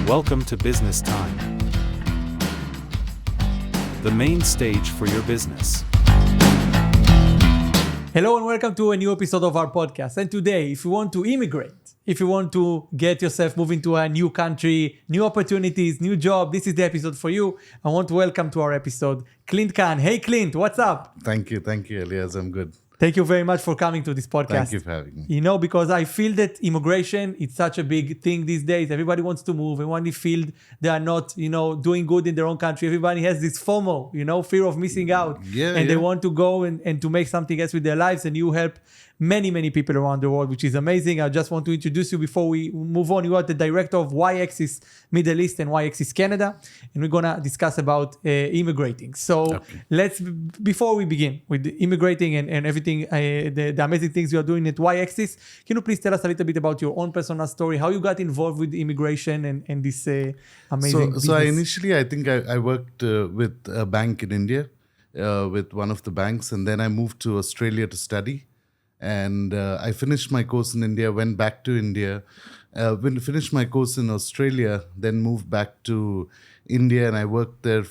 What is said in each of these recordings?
Welcome to Business Time, the main stage for your business. Hello and welcome to a new episode of our podcast. And today, if you want to immigrate, if you want to get yourself moving to a new country, new opportunities, new job, this is the episode for you. I want to welcome to our episode Clint Khan. Hey Clint, what's up? Thank you, Elias. I'm good. Thank you very much for coming to this podcast. Thank you for having me. You know, because I feel that immigration, it's such a big thing these days. Everybody wants to move. Everybody feels they are not, doing good in their own country. Everybody has this FOMO, fear of missing out. They want to go and to make something else with their lives. And you help many people around the world, which is amazing. I just want to introduce you before we move on. You are the director of Y-Axis Middle East and Y-Axis Canada, and we're going to discuss about immigrating. So before we begin with the immigrating and everything, the amazing things you are doing at Y-Axis, can you please tell us a little bit about your own personal story, how you got involved with immigration and this amazing business? So I think I worked with a bank in India, with one of the banks, and then I moved to Australia to study. And I finished my course in India, went back to India, finished my course in Australia, then moved back to India, and I worked there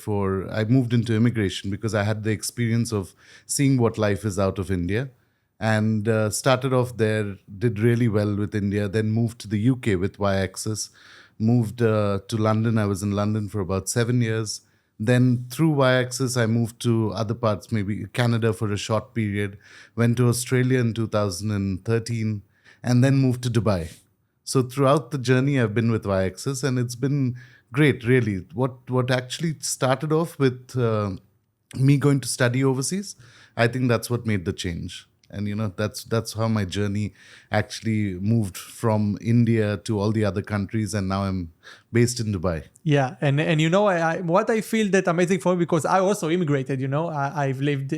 I moved into immigration because I had the experience of seeing what life is out of India, and started off there, did really well with India, then moved to the UK with Y-Axis, moved to London. I was in London for about 7 years. Then through Y-Axis, I moved to other parts, maybe Canada for a short period, went to Australia in 2013, and then moved to Dubai. So throughout the journey, I've been with Y-Axis, and it's been great, really. What actually started off with me going to study overseas, I think that's what made the change. And, that's how my journey actually moved from India to all the other countries, and now I'm based in Dubai. Yeah, and what I feel that amazing for me, because I also immigrated, I've lived,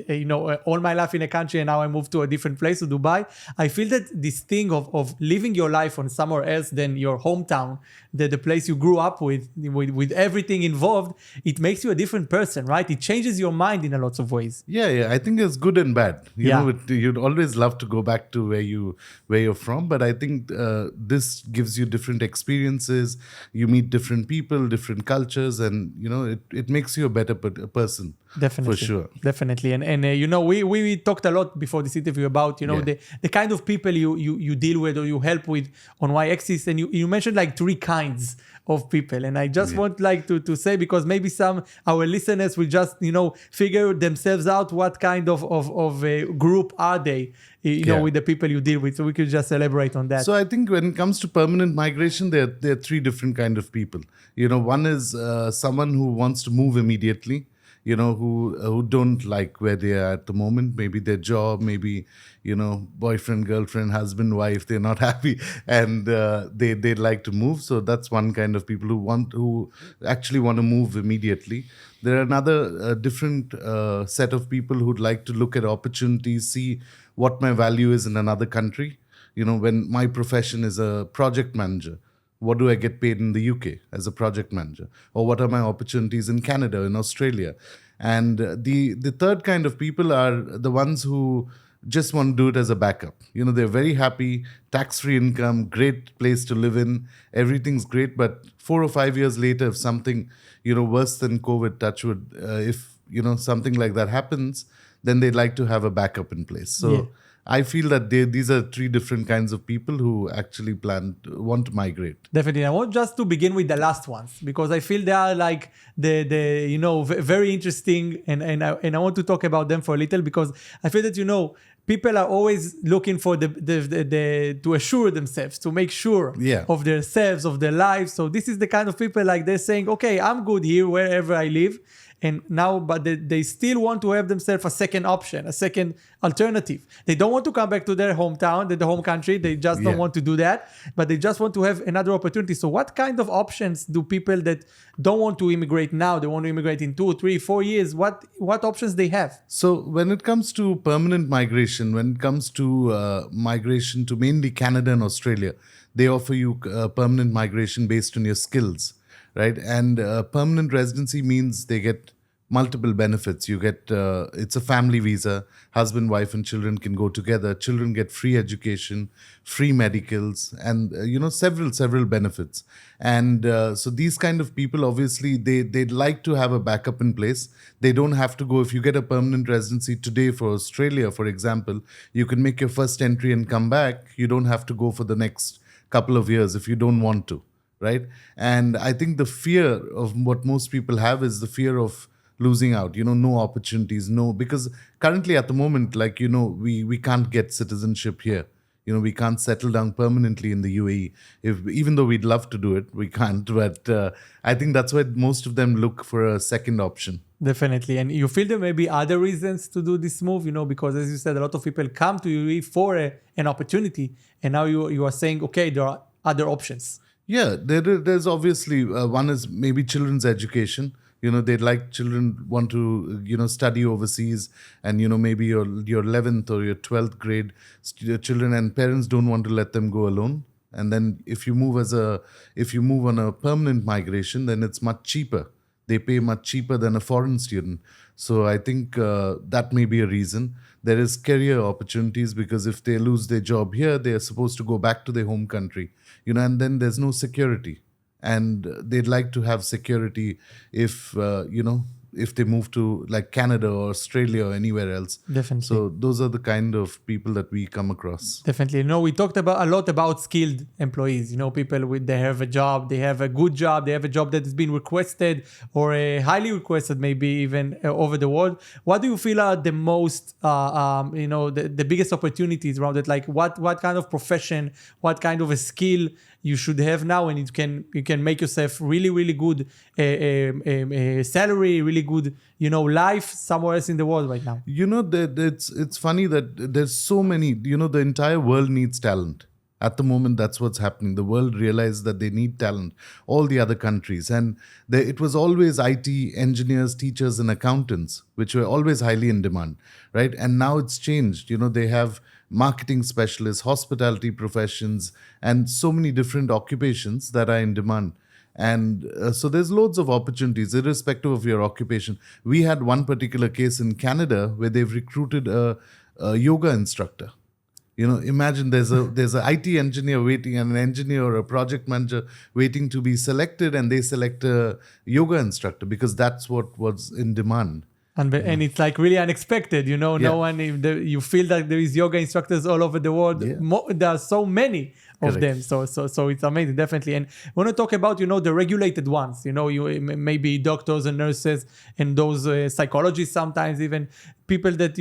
all my life in a country, and now I moved to a different place, to Dubai. I feel that this thing of living your life on somewhere else than your hometown, the place you grew up with everything involved, it makes you a different person, right? It changes your mind in a lots of ways. Yeah, I think it's good and bad. You'd always love to go back to where you're from, but I think this gives you different experiences. You meet different people, different cultures, and it makes you a better person. Definitely, for sure. Definitely, and we talked a lot before this interview about the kind of people you deal with or you help with on Y-Axis, and you mentioned like 3 kinds of people, and I just want to say, because maybe some our listeners will just figure themselves out what kind of a group are they with the people you deal with, so we could just elaborate on that. So I think when it comes to permanent migration, there are 3 different kind of people. One is someone who wants to move immediately, who don't like where they are at the moment, maybe their job, maybe boyfriend, girlfriend, husband, wife, they're not happy, and they'd like to move. So that's one kind of people who actually want to move immediately. There are another different set of people who'd like to look at opportunities, see what my value is in another country. When my profession is a project manager, what do I get paid in the UK as a project manager? Or what are my opportunities in Canada, in Australia? And the third kind of people are the ones who just want to do it as a backup. They're very happy, tax-free income, great place to live in, everything's great. But 4 or 5 years later, if something, worse than COVID, touch wood, if, something like that happens, then they'd like to have a backup in place. So I feel that these are 3 different kinds of people who actually want to migrate. Definitely. I want just to begin with the last ones, because I feel they are like the very interesting, and I want to talk about them for a little, because I feel that people are always looking for the to assure themselves, to make sure of themselves, of their lives. So this is the kind of people, like, they're saying, okay, I'm good here wherever I live. And now, but they still want to have themselves a second option, a second alternative. They don't want to come back to their hometown, their home country. They just don't want to do that, but they just want to have another opportunity. So what kind of options do people that don't want to immigrate now, they want to immigrate in 2, 3, 4 years, what options they have? So when it comes to permanent migration, when it comes to migration to mainly Canada and Australia, they offer you permanent migration based on your skills. Right. And permanent residency means they get multiple benefits. You get it's a family visa. Husband, wife, and children can go together. Children get free education, free medicals, and several benefits. And so these kind of people, obviously, they'd like to have a backup in place. They don't have to go. If you get a permanent residency today for Australia, for example, you can make your first entry and come back. You don't have to go for the next couple of years if you don't want to, right? And I think the fear of what most people have is the fear of losing out, no opportunities, no, because currently at the moment, like, we can't get citizenship here. We can't settle down permanently in the UAE. Even though we'd love to do it, we can't. But I think that's why most of them look for a second option. Definitely. And you feel there may be other reasons to do this move, because as you said, a lot of people come to UAE for an opportunity. And now you are saying, okay, there are other options. Yeah, there's obviously one is maybe children's education. They'd like children want to, study overseas, and, maybe your 11th or your 12th grade children and parents don't want to let them go alone. And then if you move on a permanent migration, then it's much cheaper. They pay much cheaper than a foreign student. So I think that may be a reason. There is career opportunities, because if they lose their job here, they are supposed to go back to their home country, and then there's no security. And they'd like to have security if they move to like Canada or Australia or anywhere else. Definitely. So those are the kind of people that we come across. Definitely. We talked a lot about skilled employees. People they have a job, they have a good job, they have a job that has been requested or highly requested, maybe even over the world. What do you feel are the most, the biggest opportunities around it? Like what kind of profession, what kind of a skill you should have now, and you can make yourself really, really good salary, really good, life somewhere else in the world right now. It's funny that there's so many, the entire world needs talent. At the moment, that's what's happening. The world realized that they need talent, all the other countries. And it was always IT, engineers, teachers, and accountants, which were always highly in demand, right? And now it's changed. They have marketing specialists, hospitality professions, and so many different occupations that are in demand. And so there's loads of opportunities, irrespective of your occupation. We had one particular case in Canada where they've recruited a yoga instructor. Imagine there's a IT engineer waiting, and an engineer or a project manager waiting to be selected, and they select a yoga instructor because that's what was in demand. And it's like really unexpected, No one, you feel that there is yoga instructors all over the world. Yeah. There are so many of Correct. them. So it's amazing, definitely. And I want to talk about, the regulated ones, you maybe doctors and nurses and those psychologists, sometimes even people that,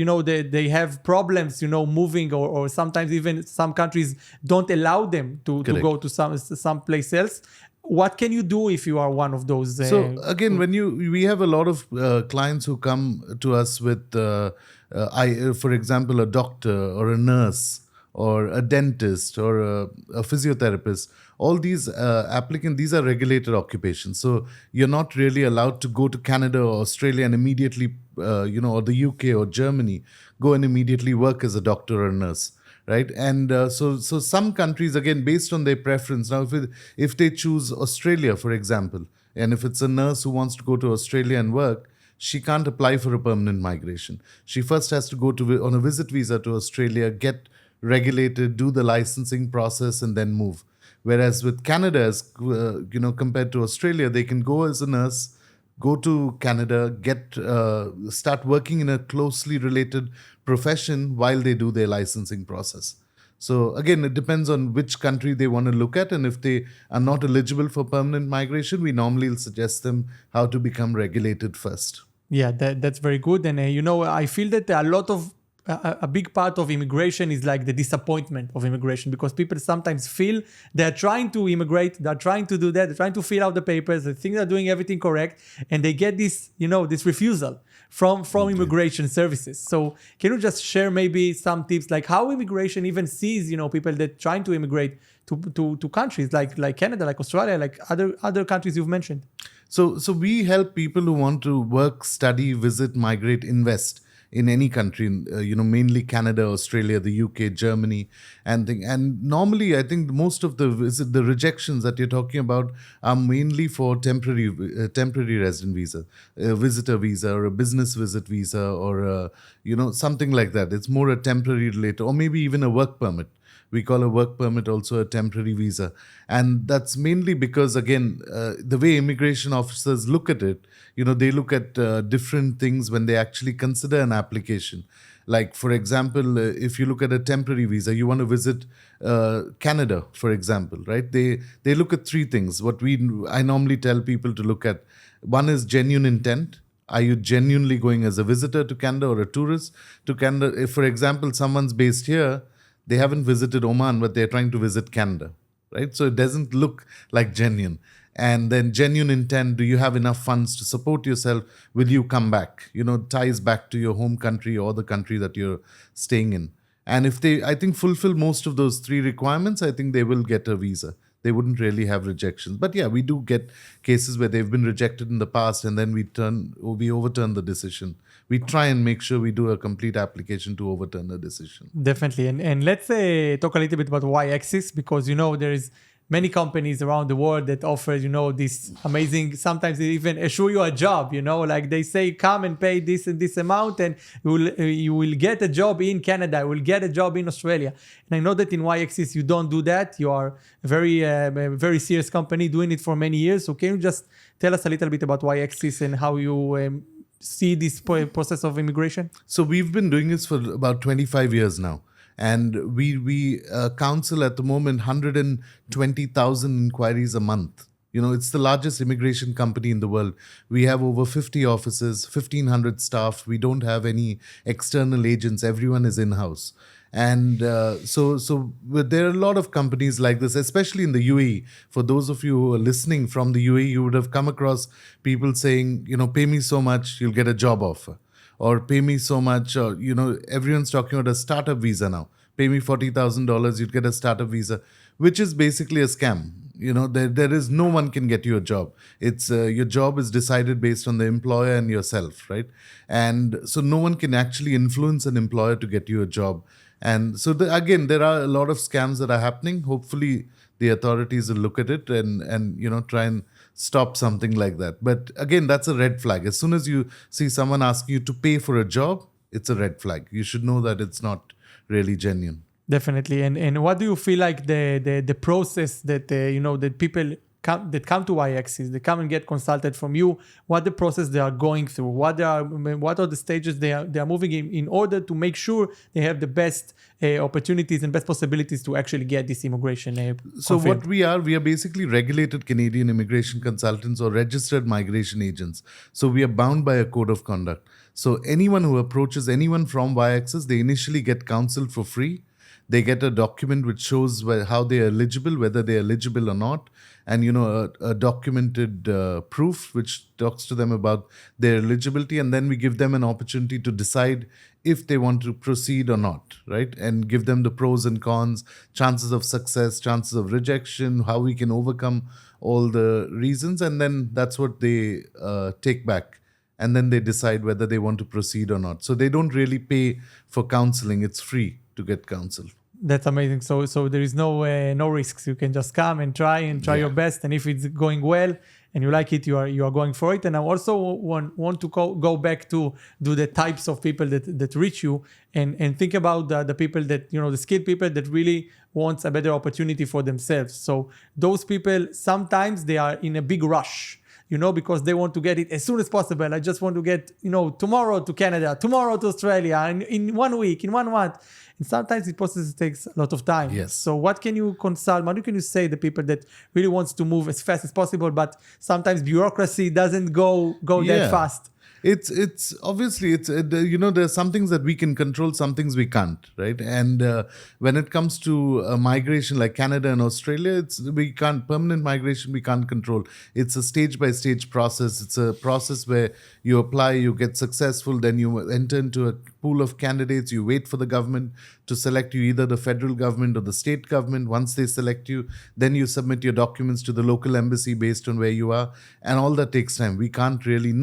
they have problems, moving or sometimes even some countries don't allow them to go to some place else. What can you do if you are one of those? So again, we have a lot of clients who come to us with, for example, a doctor or a nurse or a dentist or a physiotherapist. All these applicants, these are regulated occupations. So you're not really allowed to go to Canada or Australia and immediately, or the UK or Germany, go and immediately work as a doctor or a nurse. Right. And so some countries, again, based on their preference. Now, if they choose Australia, for example, and if it's a nurse who wants to go to Australia and work, she can't apply for a permanent migration. She first has to go on a visit visa to Australia, get regulated, do the licensing process, and then move. Whereas with Canada, as compared to Australia, they can go as a nurse, go to Canada, start working in a closely related profession while they do their licensing process. So again, it depends on which country they want to look at, and if they are not eligible for permanent migration, we normally will suggest them how to become regulated first. Yeah, that's very good. And I feel that a big part of immigration is like the disappointment of immigration, because people sometimes feel they're trying to immigrate, they're trying to do that, they're trying to fill out the papers, they think they're doing everything correct, and they get this, this refusal from immigration services. So can you just share maybe some tips, like how immigration even sees, people that trying to immigrate to countries like Canada, like Australia, like other countries you've mentioned? So we help people who want to work, study, visit, migrate, invest in any country, mainly Canada, Australia, the UK, Germany, and normally I think most of the rejections that you're talking about are mainly for temporary resident visa, a visitor visa, or a business visit visa, or something like that. It's more a temporary related, or maybe even a work permit. We call a work permit also a temporary visa. And that's mainly because, again, the way immigration officers look at it, they look at different things when they actually consider an application. Like, for example, if you look at a temporary visa, you want to visit Canada, for example, right? They look at three things. I normally tell people to look at, one is genuine intent. Are you genuinely going as a visitor to Canada or a tourist to Canada? If, for example, someone's based here, they haven't visited Oman, but they're trying to visit Canada, right? So it doesn't look like genuine. And then genuine intent, do you have enough funds to support yourself? Will you come back? Ties back to your home country or the country that you're staying in. And if they, I think, fulfill most of those three requirements, I think they will get a visa. They wouldn't really have rejections. But yeah, we do get cases where they've been rejected in the past, and then we overturn the decision. We try and make sure we do a complete application to overturn the decision. Definitely. And let's talk a little bit about y-axis, because, there is many companies around the world that offer, this amazing, sometimes they even assure you a job, like they say, come and pay this and this amount and you will get a job in Canada, you will get a job in Australia. And I know that in y-axis, you don't do that. You are a very serious company doing it for many years. So can you just tell us a little bit about y-axis and how you see this process of immigration? So we've been doing this for about 25 years now. And we counsel at the moment 120,000 inquiries a month. It's the largest immigration company in the world. We have over 50 offices, 1,500 staff. We don't have any external agents. Everyone is in-house. And so there are a lot of companies like this, especially in the UAE. For those of you who are listening from the UAE, you would have come across people saying, pay me so much, you'll get a job offer. Or pay me so much, or, everyone's talking about a startup visa now. Pay me $40,000, you'd get a startup visa, which is basically a scam. There is no one can get you a job. It's your job is decided based on the employer and yourself, right? And so no one can actually influence an employer to get you a job. And so again, there are a lot of scams that are happening. Hopefully, the authorities will look at it and try and stop something like that. But again, that's a red flag. As soon as you see someone asking you to pay for a job, it's a red flag. You should know that it's not really genuine. Definitely. And what do you feel like the process that that people come to y-axis, they come and get consulted from you, what the process they are going through, what are the stages they are moving in order to make sure they have the best opportunities and best possibilities to actually get this immigration So confirmed. what we are basically regulated Canadian immigration consultants or registered migration agents. So we are bound by a code of conduct. So anyone who approaches anyone from y-axis, they initially get counseled for free. They get a document which shows how they are eligible, whether they are eligible or not, and a documented proof which talks to them about their eligibility, and then we give them an opportunity to decide if they want to proceed or not, right? And give them the pros and cons, chances of success, chances of rejection, how we can overcome all the reasons, and then that's what they take back. And then they decide whether they want to proceed or not. So they don't really pay for counseling. It's free to get counsel. That's amazing. So there is no risks. You can just come and try your best. And if it's going well and you like it, you are going for it. And I also want to go back to do the types of people that reach you and think about the people that, the skilled people that really wants a better opportunity for themselves. So those people, sometimes they are in a big rush, because they want to get it as soon as possible. I just want to get, tomorrow to Canada, tomorrow to Australia, in 1 week, in 1 month. And sometimes the process takes a lot of time. Yes. So what can you consult? What can you say to people that really wants to move as fast as possible, but sometimes bureaucracy doesn't go that fast? It's obviously there are some things that we can control, some things we can't, right? And when it comes to migration like Canada and Australia, permanent migration we can't control. It's a stage by stage process. It's a process where you apply, you get successful, then you enter into a pool of candidates. You wait for the government to select you, either the federal government or the state government. Once they select you, then you submit your documents to the local embassy based on where you are. And all that takes time.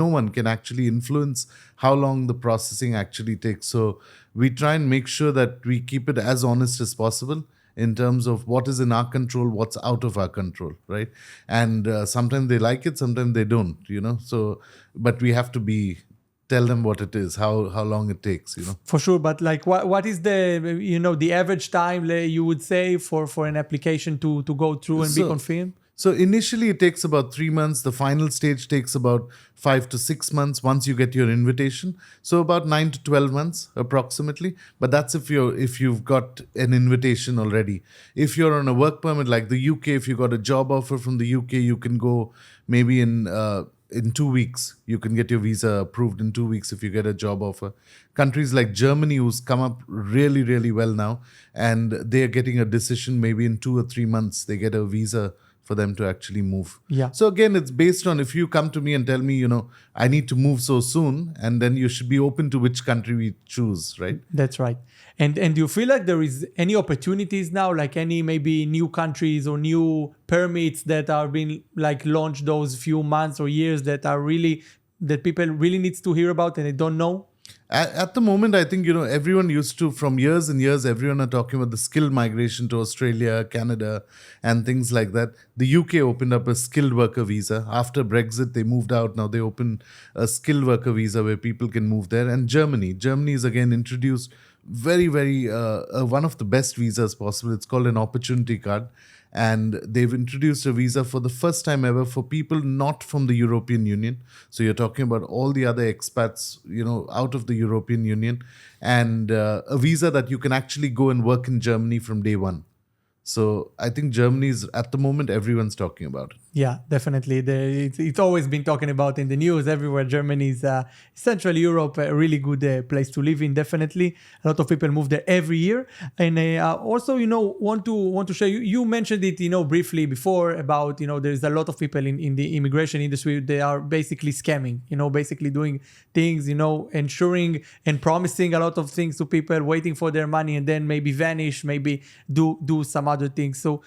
No one can actually influence how long the processing actually takes. So we try and make sure that we keep it as honest as possible in terms of what is in our control, what's out of our control, right? And sometimes they like it, sometimes they don't, So, but we have to tell them what it is, how long it takes, For sure, but like what is the average time you would say for an application to go through and be confirmed? So initially it takes about 3 months. The final stage takes about 5 to 6 months once you get your invitation. So about 9 to 12 months approximately. But that's if you've got an invitation already. If you're on a work permit like the UK, if you got a job offer from the UK, you can go maybe in 2 weeks. You can get your visa approved in 2 weeks if you get a job offer. Countries like Germany, who's come up really, really well now, and they are getting a decision maybe in 2 or 3 months. They get a visa for them to actually move. Yeah. So again, it's based on if you come to me and tell me, I need to move so soon, and then you should be open to which country we choose, right? That's right. And do you feel like there is any opportunities now, like any maybe new countries or new permits that are being like launched those few months or years that people really needs to hear about and they don't know? At the moment, I think, everyone used to, from years and years, everyone are talking about the skilled migration to Australia, Canada, and things like that. The UK opened up a skilled worker visa. After Brexit, they moved out. Now they open a skilled worker visa where people can move there. And Germany is again introduced very, very, one of the best visas possible. It's called an opportunity card. And they've introduced a visa for the first time ever for people not from the European Union. So you're talking about all the other expats, out of the European Union, and a visa that you can actually go and work in Germany from day one. So I think Germany is, at the moment, everyone's talking about it. Yeah, definitely. It's always been talking about in the news everywhere. Germany is Central Europe, a really good place to live in. Definitely, a lot of people move there every year. And also, want to share. You mentioned it, briefly before about there's a lot of people in the immigration industry. They are basically scamming. Basically doing things. Ensuring and promising a lot of things to people, waiting for their money, and then maybe vanish, maybe do some other things. So.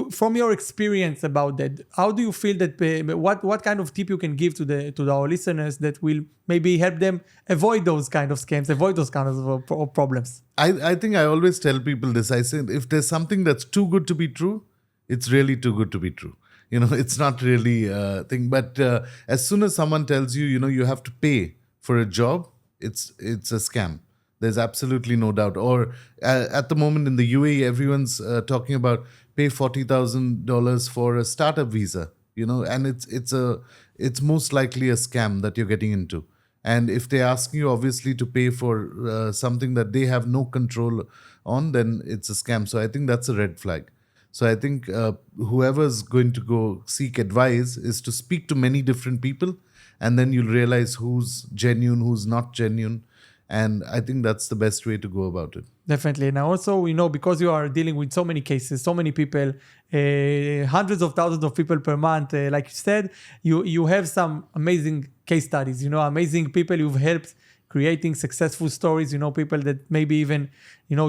From your experience about that, how do you feel that what kind of tip you can give to our listeners that will maybe help them avoid those kind of scams, avoid those kind of problems? I think I always tell people this. I say, if there's something that's too good to be true, it's really too good to be true. It's not really a thing. But as soon as someone tells you, you have to pay for a job, it's a scam. There's absolutely no doubt. Or at the moment in the UAE, everyone's talking about pay $40,000 for a startup visa, and it's most likely a scam that you're getting into. And if they're asking you obviously to pay for something that they have no control on, then it's a scam. So I think that's a red flag. So I think whoever's going to go seek advice is to speak to many different people, and then you'll realize who's genuine, who's not genuine. And I think that's the best way to go about it. Definitely. And also, because you are dealing with so many cases, so many people, hundreds of thousands of people per month, like you said, you have some amazing case studies, amazing people you've helped creating successful stories, people that maybe even,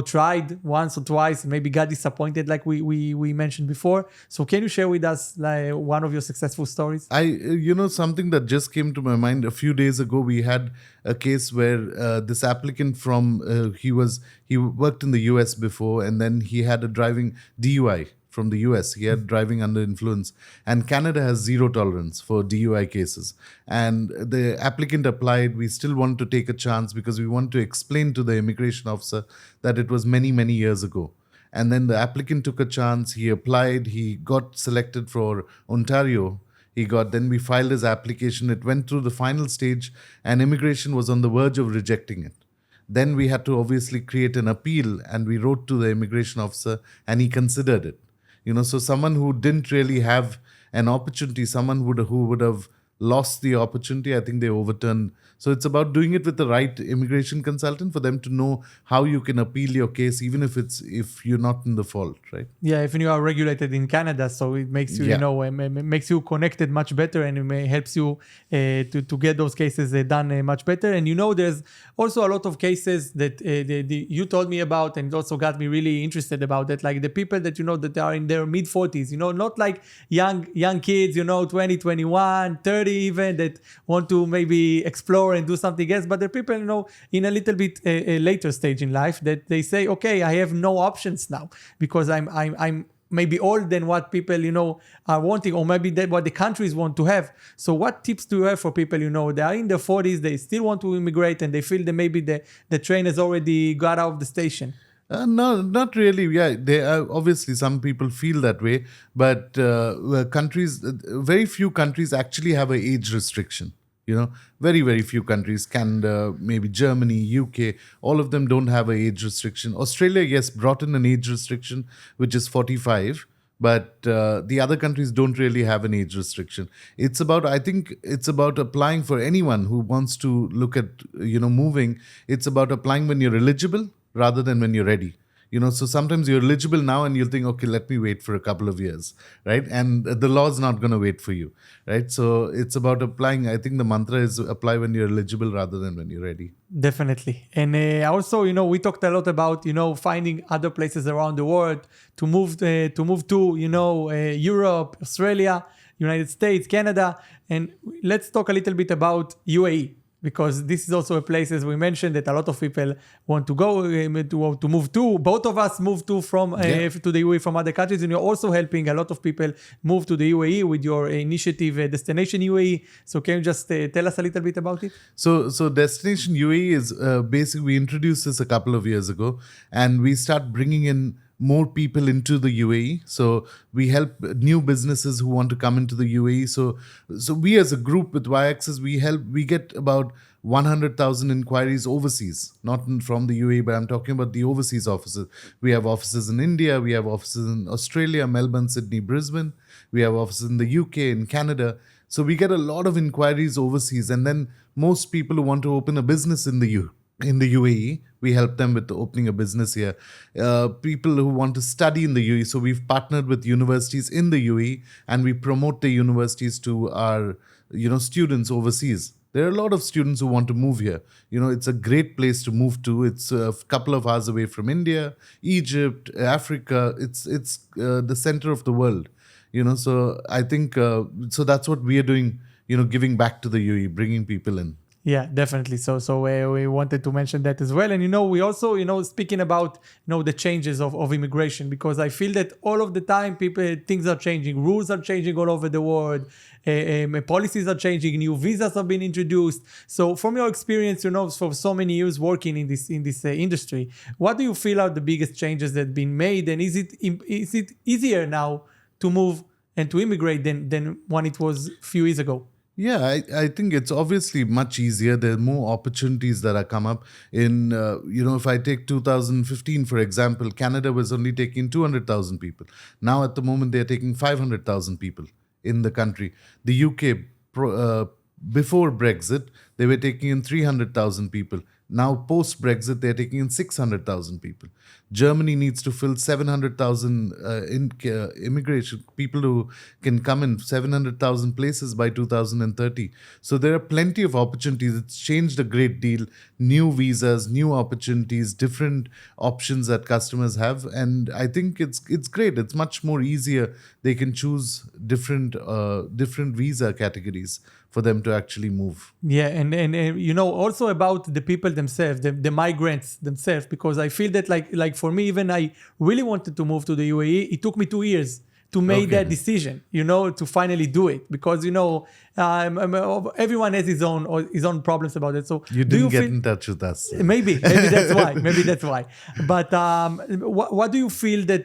tried once or twice, maybe got disappointed like we mentioned before. So can you share with us like one of your successful stories? Something that just came to my mind a few days ago, we had a case where this applicant he worked in the US before, and then he had a driving DUI from the US. He had driving under influence, and Canada has zero tolerance for DUI cases. And the applicant applied. We still want to take a chance because we want to explain to the immigration officer that it was many, many years ago. And then the applicant took a chance. He applied. He got selected for Ontario. Then we filed his application. It went through the final stage, and immigration was on the verge of rejecting it. Then we had to obviously create an appeal, and we wrote to the immigration officer, and he considered it. So someone who didn't really have an opportunity, someone who would have lost the opportunity, I think they overturn. So it's about doing it with the right immigration consultant for them to know how you can appeal your case, even if you're not in the fault, right? Yeah, even you are regulated in Canada, so it makes you, Yeah. makes you connected much better, and it helps you to get those cases done much better. And there's also a lot of cases that you told me about, and it also got me really interested about that. Like the people that that are in their mid 40s, not like young kids, 20, 21, 30 even, that want to maybe explore and do something else, but they're people in a little bit a later stage in life that they say, okay, I have no options now because I'm maybe old than what people are wanting, or maybe that what the countries want to have. So what tips do you have for people they are in their 40s, they still want to immigrate, and they feel that maybe the train has already got out of the station? No, not really. Yeah, they obviously some people feel that way, but very few countries actually have an age restriction. Very, very few countries. Canada, maybe Germany, UK, all of them don't have an age restriction. Australia, yes, brought in an age restriction, which is 45. But the other countries don't really have an age restriction. I think it's about applying for anyone who wants to look at, moving. It's about applying when you're eligible rather than when you're ready. So sometimes you're eligible now and you'll think, okay, let me wait for a couple of years, right? And the law's not going to wait for you, right? So it's about applying. I think the mantra is apply when you're eligible rather than when you're ready. Definitely. And also, we talked a lot about, finding other places around the world to move to, Europe, Australia, United States, Canada. And let's talk a little bit about UAE, because this is also a place, as we mentioned, that a lot of people want to go to move to. Both of us moved to the UAE from other countries, and you're also helping a lot of people move to the UAE with your initiative, Destination UAE. So can you just tell us a little bit about it? So Destination UAE is basically, we introduced this a couple of years ago, and we start bringing in more people into the UAE. So we help new businesses who want to come into the UAE. So we as a group with Y-Axis, we get about 100,000 inquiries overseas, not from the UAE, but I'm talking about the overseas offices. We have offices in India, we have offices in Australia, Melbourne, Sydney, Brisbane. We have offices in the UK, in Canada. So we get a lot of inquiries overseas. And then most people who want to open a business in the UAE, we help them with opening a business here. People who want to study in the UAE, so we've partnered with universities in the UAE, and we promote the universities to our students overseas. There are a lot of students who want to move here. It's a great place to move to. It's a couple of hours away from India, Egypt, Africa. It's the center of the world. So I think so that's what we are doing. Giving back to the UAE, bringing people in. Yeah, definitely. So we wanted to mention that as well. And, we also, speaking about, the changes of immigration, because I feel that all of the time things are changing. Rules are changing all over the world. Policies are changing. New visas have been introduced. So from your experience, for so many years working in this industry, what do you feel are the biggest changes that have been made? And is it easier now to move and to immigrate than when it was a few years ago? Yeah, I think it's obviously much easier. There are more opportunities that are come up. If I take 2015, for example, Canada was only taking 200,000 people. Now at the moment, they're taking 500,000 people in the country. The UK, before Brexit, they were taking in 300,000 people. Now, post-Brexit, they're taking in 600,000 people. Germany needs to fill 700,000 immigration people who can come in 700,000 places by 2030. So there are plenty of opportunities. It's changed a great deal. New visas, new opportunities, different options that customers have. And I think it's great. It's much more easier. They can choose different visa categories for them to actually move. Yeah, and also about the people themselves, the migrants themselves, because I feel that like for me, even I really wanted to move to the UAE. It took me 2 years to make that decision, to finally do it, because everyone has his own problems about it. So you didn't get in touch with us. Maybe that's why. But what do you feel that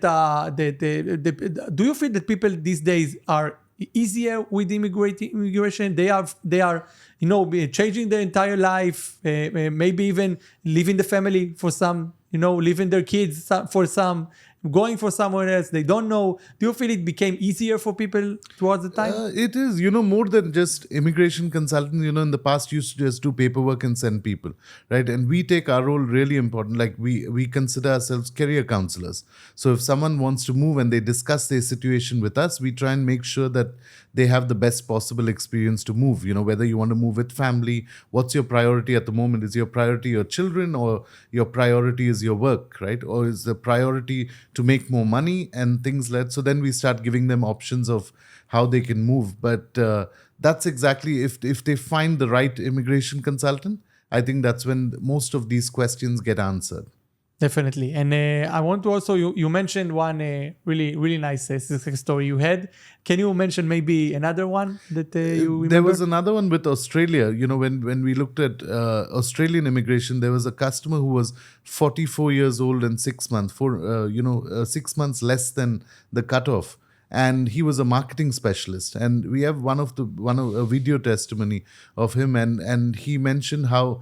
do you feel that people these days are easier with immigration? They are changing their entire life, maybe even leaving the family for some, leaving their kids for some. going for somewhere else. They don't know. Do you feel it became easier for people towards the time? It is, more than just immigration consultants. In the past, you used to just do paperwork and send people, right? And we take our role really important. Like we consider ourselves career counselors. So if someone wants to move and they discuss their situation with us, we try and make sure that they have the best possible experience to move. Whether you want to move with family, what's your priority at the moment? Is your priority your children, or your priority is your work, right? Or is the priority to make more money and things like that? So then we start giving them options of how they can move. But that's exactly, if they find the right immigration consultant, I think that's when most of these questions get answered. Definitely. And I want to also, you mentioned one really, really nice success story you had. Can you mention maybe another one that you remember? There was another one with Australia. When we looked at Australian immigration, there was a customer who was 44 years old and 6 months, 6 months less than the cutoff. And he was a marketing specialist. And we have a video testimony of him. And he mentioned how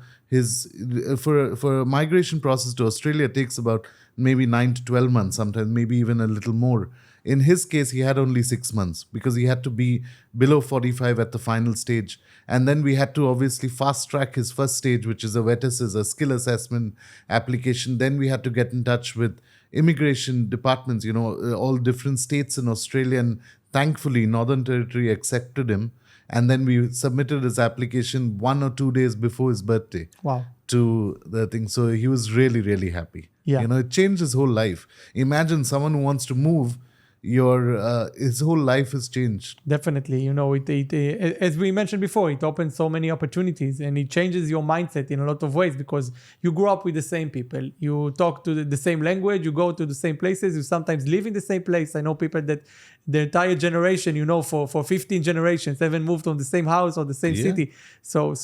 for a migration process to Australia takes about maybe 9 to 12 months, sometimes maybe even a little more. In his case, he had only 6 months because he had to be below 45 at the final stage. And then we had to obviously fast track his first stage, which is a VETAS, a skill assessment application. Then we had to get in touch with immigration departments, all different states in Australia. And thankfully, Northern Territory accepted him. And then we submitted his application 1 or 2 days before his birthday. Wow. To the thing. So he was really, really happy. Yeah. It changed his whole life. Imagine someone who wants to move, his whole life has changed. Definitely. As we mentioned before, it opens so many opportunities and it changes your mindset in a lot of ways because you grew up with the same people. You talk to the same language, you go to the same places, you sometimes live in the same place. I know people that the entire generation, for 15 generations haven't moved from the same house or the same city. So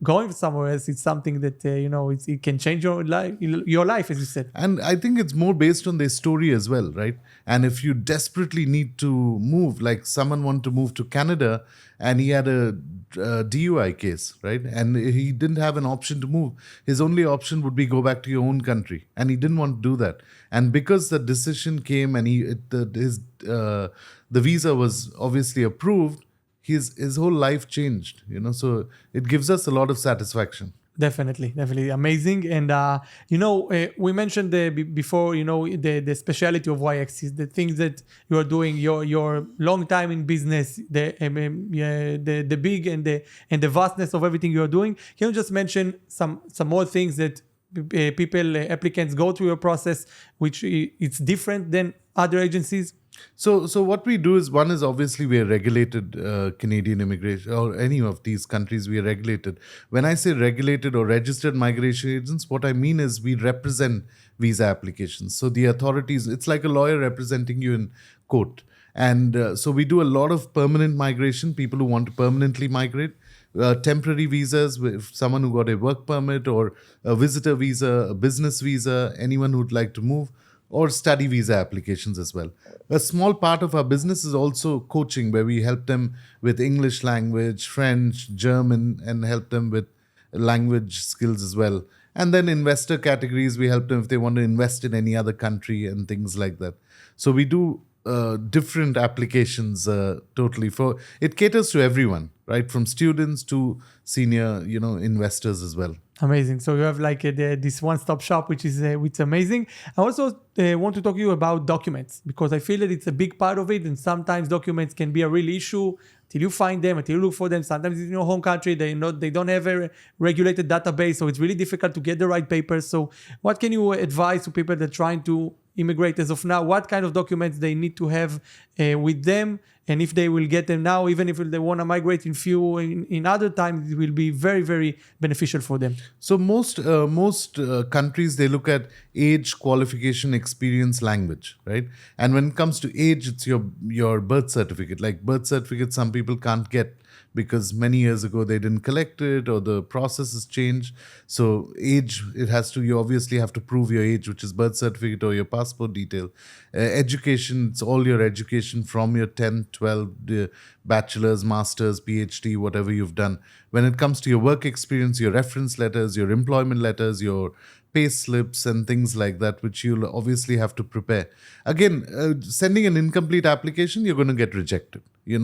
going somewhere else, it's something that, it can change your life, as you said. And I think it's more based on their story as well, right? And if you desperately need to move, like someone wanted to move to Canada and he had a DUI case, right? And he didn't have an option to move. His only option would be go back to your own country. And he didn't want to do that. And because the decision came and the visa was obviously approved, his whole life changed, so it gives us a lot of satisfaction. Definitely amazing. And we mentioned before, the speciality of Y-axis, the things that you are doing, your long time in business, the big and the vastness of everything you are doing. Can you just mention some more things that applicants go through your process, which it's different than other agencies? So what we do is, one is obviously we are regulated, Canadian immigration, or any of these countries we are regulated. When I say regulated or registered migration agents, what I mean is we represent visa applications. So the authorities, it's like a lawyer representing you in court. And so we do a lot of permanent migration, people who want to permanently migrate. Temporary visas, if someone who got a work permit or a visitor visa, a business visa, anyone who'd like to move, or study visa applications as well. A small part of our business is also coaching, where we help them with English language, French, German, and help them with language skills as well. And then investor categories, we help them if they want to invest in any other country and things like that. So we do different applications totally. It caters to everyone, right? From students to senior, investors as well. Amazing. So you have like this one-stop shop, which is amazing. I also want to talk to you about documents, because I feel that it's a big part of it. And sometimes documents can be a real issue till you find them, until you look for them. Sometimes in your home country, they don't have a regulated database. So it's really difficult to get the right papers. So what can you advise to people that are trying to immigrate as of now? What kind of documents they need to have with them? And if they will get them now, even if they want to migrate in other times, it will be very, very beneficial for them. So most countries, they look at age, qualification, experience, language, right? And when it comes to age, it's your birth certificate. Like birth certificate, some people can't get because many years ago they didn't collect it or the process has changed. So age, you obviously have to prove your age, which is birth certificate or your passport detail. Education, it's all your education from your 10th, 12th, bachelor's, master's, PhD, whatever you've done. When it comes to your work experience, your reference letters, your employment letters, your pay slips and things like that, which you'll obviously have to prepare. Again, sending an incomplete application, you're going to get rejected.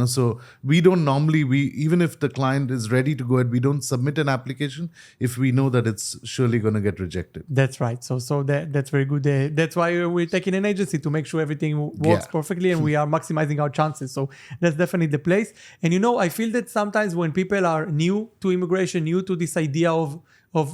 So we don't normally, even if the client is ready to go ahead, we don't submit an application if we know that it's surely going to get rejected. That's right. So that's very good. That's why we're taking an agency to make sure everything works perfectly and we are maximizing our chances. So that's definitely the place. And I feel that sometimes when people are new to immigration, new to this idea of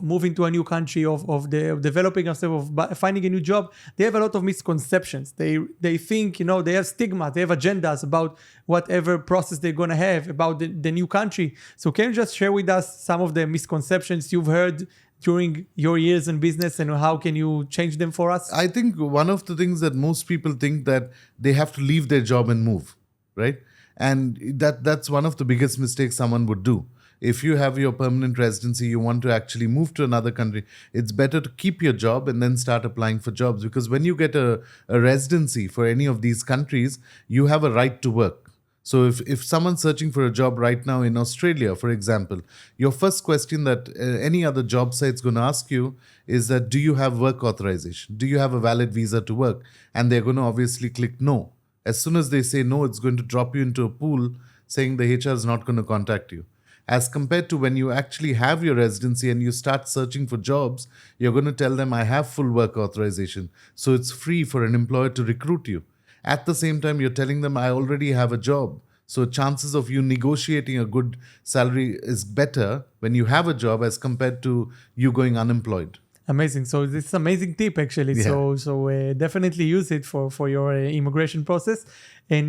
moving to a new country, of developing themselves, of finding a new job, they have a lot of misconceptions. They think, they have stigma, they have agendas about whatever process they're going to have about the new country. So can you just share with us some of the misconceptions you've heard during your years in business and how can you change them for us? I think one of the things that most people think that they have to leave their job and move, right? And that's one of the biggest mistakes someone would do. If you have your permanent residency, you want to actually move to another country, it's better to keep your job and then start applying for jobs. Because when you get a residency for any of these countries, you have a right to work. So if someone's searching for a job right now in Australia, for example, your first question that any other job site's going to ask you is that, do you have work authorization? Do you have a valid visa to work? And they're going to obviously click no. As soon as they say no, it's going to drop you into a pool saying the HR is not going to contact you. As compared to when you actually have your residency and you start searching for jobs, you're going to tell them, I have full work authorization. So it's free for an employer to recruit you. At the same time, you're telling them, I already have a job. So chances of you negotiating a good salary is better when you have a job as compared to you going unemployed. Amazing. So this is an amazing tip, actually. Yeah. So definitely use it for your immigration process. And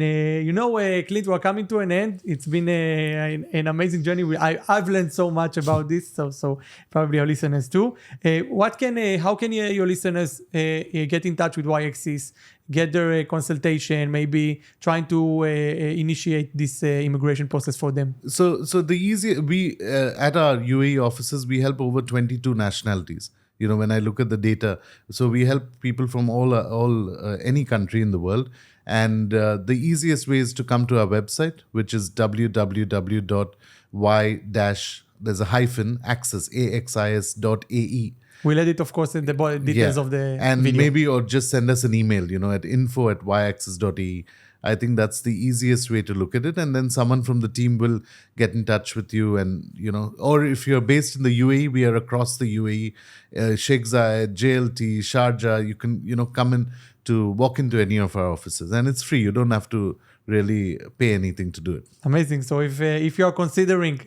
Clint, we're coming to an end. It's been an amazing journey. I've learned so much about this. So probably our listeners too. How can your listeners get in touch with YXis, get their consultation, maybe trying to initiate this immigration process for them? So we at our UAE offices, we help over 22 nationalities. When I look at the data, so we help people from any country in the world. And the easiest way is to come to our website, which is there's a hyphen, axis.ae. We'll edit, of course, in the details of the and video. maybe, or just send us an email, at info@yaxis.ae. I think that's the easiest way to look at it. And then someone from the team will get in touch with you. And, or if you're based in the UAE, we are across the UAE, Sheikh Zayed, JLT, Sharjah, you can, come in to walk into any of our offices. And it's free. You don't have to really pay anything to do it. Amazing. So if you are considering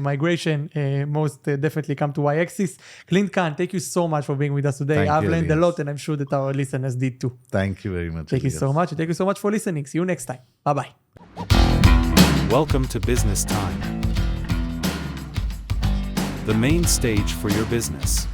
migration, most definitely come to YXis. Clint Khan, thank you so much for being with us today. I've learned a lot and I'm sure that our listeners did too. Thank you very much. Thank you so much. Thank you so much for listening. See you next time. Bye-bye. Welcome to Business Time, the main stage for your business.